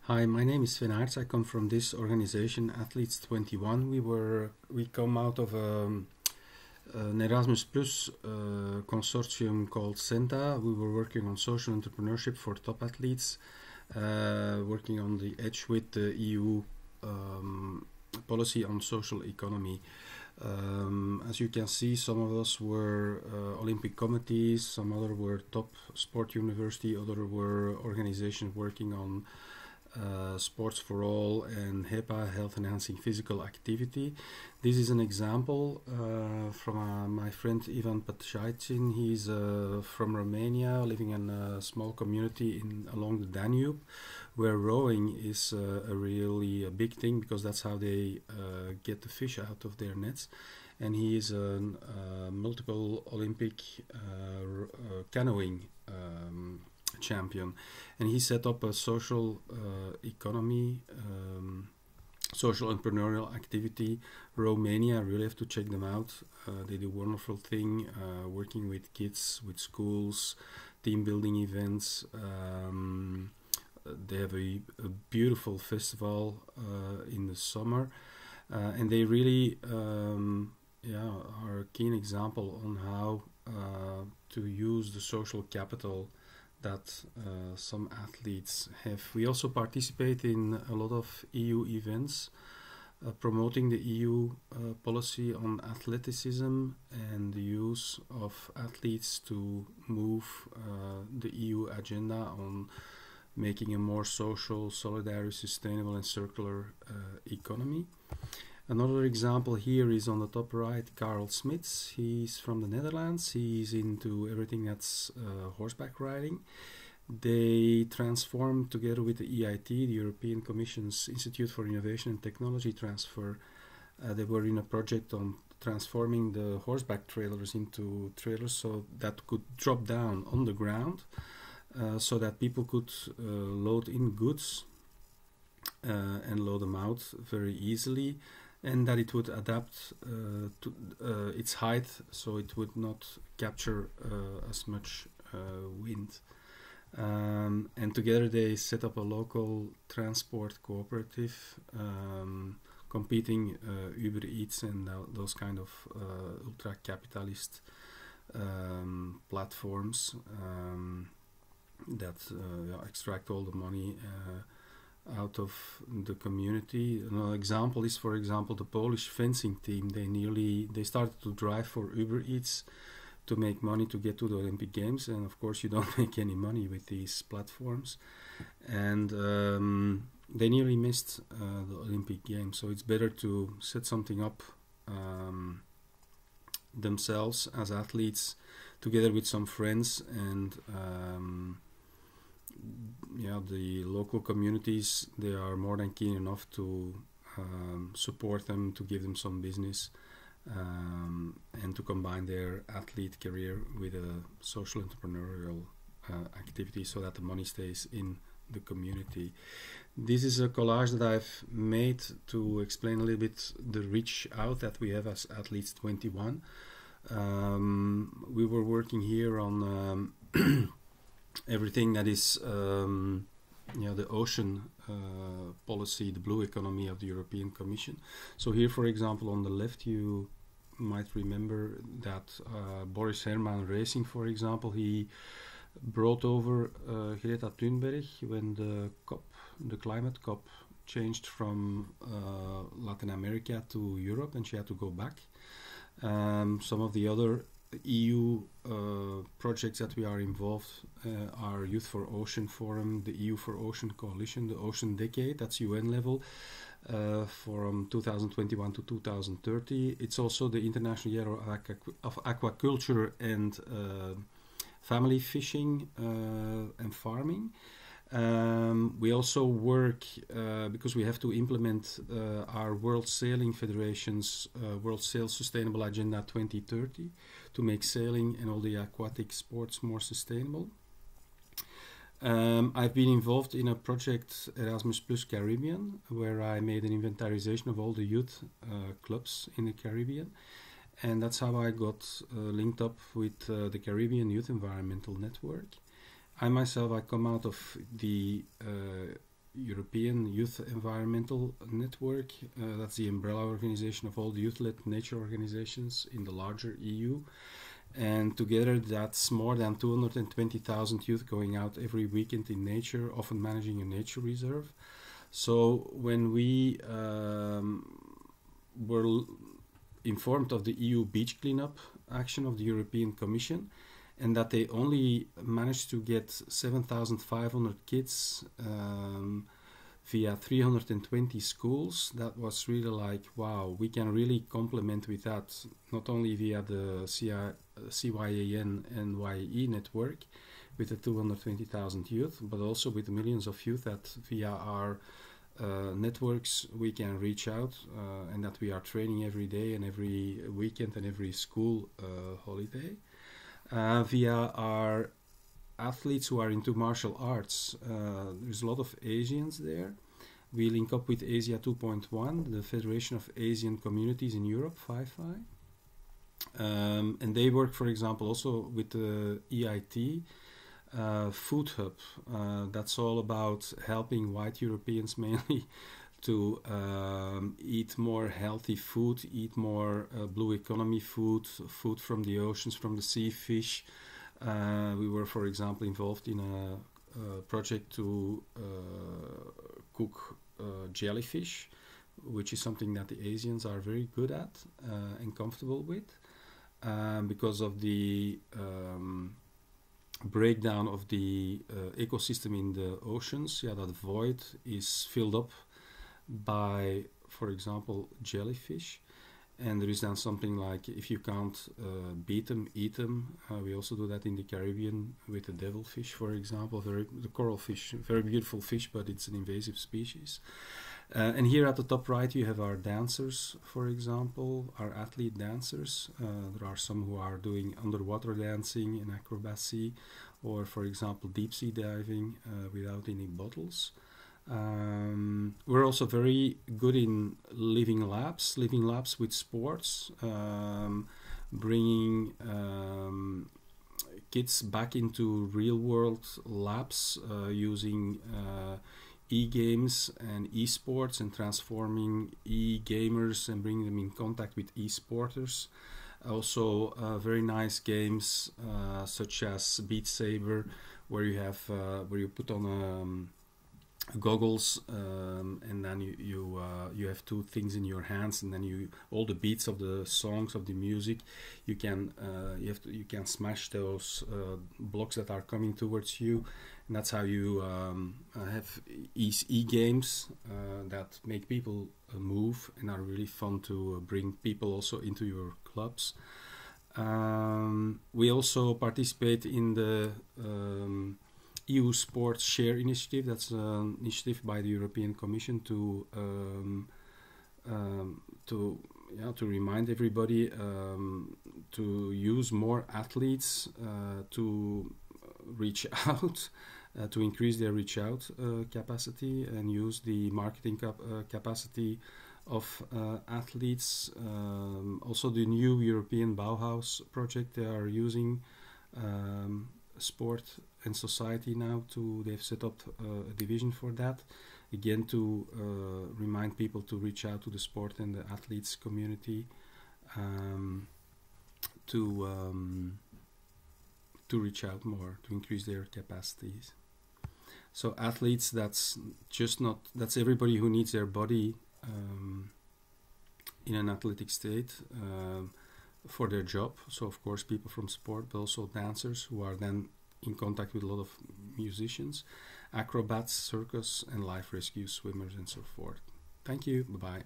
Hi, my name is Sven Aerts. I come from this organization, Athletes21. We come out of an Erasmus Plus consortium called SENTA. We were working on social entrepreneurship for top athletes, working on the edge with the EU policy on social economy. As you can see, some of us were Olympic committees, some other were top sport university, other were organizations working on sports for all and HEPA, health enhancing physical activity. This is an example from my friend Ivan Patshaitin. He's from Romania, living in a small community along the Danube, where rowing is a big thing, because that's how they get the fish out of their nets. And he is a multiple Olympic canoeing champion, and he set up a social economy, social entrepreneurial activity. Romania, really have to check them out. They do wonderful thing, working with kids, with schools, team building events. They have a beautiful festival in the summer, and they really are a keen example on how to use the social capital that some athletes have. We also participate in a lot of EU events promoting the EU policy on athleticism and the use of athletes to move the EU agenda on making a more social, solidary, sustainable and circular economy. Another example here is on the top right, Karel Smits. He's from the Netherlands. He's into everything that's horseback riding. They transformed together with the EIT, the European Commission's Institute for Innovation and Technology Transfer. They were in a project on transforming the horseback trailers into trailers so that could drop down on the ground, so that people could load in goods and load them out very easily, and that it would adapt to its height, so it would not capture as much wind. And together they set up a local transport cooperative, competing UberEats and those kind of ultra-capitalist platforms that extract all the money out of the community. Another example is, for example, the Polish fencing team. They started to drive for UberEats to make money to get to the Olympic Games, and of course you don't make any money with these platforms, and they nearly missed the Olympic Games. So it's better to set something up themselves as athletes together with some friends, and the local communities, they are more than keen enough to support them, to give them some business, and to combine their athlete career with a social entrepreneurial activity, so that the money stays in the community. This is a collage that I've made to explain a little bit the reach out that we have as Athletes21. We were working here on everything that is the ocean policy, the blue economy of the European Commission. So here, for example, on the left, you might remember that Boris Herman Racing, for example, he brought over Greta Thunberg when the climate COP changed from Latin America to Europe, and she had to go back. Some of the other EU projects that we are involved are Youth for Ocean Forum, the EU for Ocean Coalition, the Ocean Decade, that's UN level, from 2021 to 2030. It's also the International Year of Aquaculture and Family Fishing and Farming. We also work, because we have to implement our World Sailing Federation's World Sail Sustainable Agenda 2030 to make sailing and all the aquatic sports more sustainable. I've been involved in a project, Erasmus Plus Caribbean, where I made an inventarization of all the youth clubs in the Caribbean, and that's how I got linked up with the Caribbean Youth Environmental Network. I myself, I come out of the European Youth Environmental Network. That's the umbrella organization of all the youth-led nature organizations in the larger EU. And together that's more than 220,000 youth going out every weekend in nature, often managing a nature reserve. So when we were informed of the EU beach cleanup action of the European Commission, and that they only managed to get 7,500 kids via 320 schools, that was really like, wow, we can really complement with that, not only via the CYAN and YAE network with the 220,000 youth, but also with the millions of youth that via our networks we can reach out and that we are training every day and every weekend and every school holiday. Via our athletes who are into martial arts, there's a lot of Asians there. We link up with Asia 2.1, the Federation of Asian Communities in Europe, FIFI. And they work, for example, also with the EIT Food Hub. That's all about helping white Europeans mainly to eat more healthy food, eat more blue economy food, food from the oceans, from the sea, fish. We were, for example, involved in a project to cook jellyfish, which is something that the Asians are very good at and comfortable with, because of the breakdown of the ecosystem in the oceans. Yeah, that void is filled up by, for example, jellyfish. And there is then something like, if you can't beat them, eat them. We also do that in the Caribbean with the devilfish, for example, the coral fish, very beautiful fish, but it's an invasive species. And here at the top right you have our dancers, for example, our athlete dancers. There are some who are doing underwater dancing and acrobacy, or for example deep sea diving without any bottles. We're also very good in living labs with sports, bringing kids back into real world labs using e-games and e-sports, and transforming e-gamers and bringing them in contact with e-sporters. Also very nice games such as Beat Saber, where you have where you put on goggles and then you have two things in your hands, and then all the beats of the songs, of the music, you can smash those blocks that are coming towards you, and that's how you have e-games that make people move and are really fun to bring people also into your clubs. We also participate in the EU Sports Share initiative. That's an initiative by the European Commission to remind everybody to use more athletes to reach out, to increase their reach out capacity, and use the marketing capacity of athletes. Also the new European Bauhaus project, they are using sport and society now they've set up a division for that, again to remind people to reach out to the sport and the athletes community to reach out more, to increase their capacities. So athletes, that's everybody who needs their body in an athletic state for their job. So of course people from sport, but also dancers who are then in contact with a lot of musicians, acrobats, circus, and life rescue swimmers and so forth. Thank you. Bye-bye.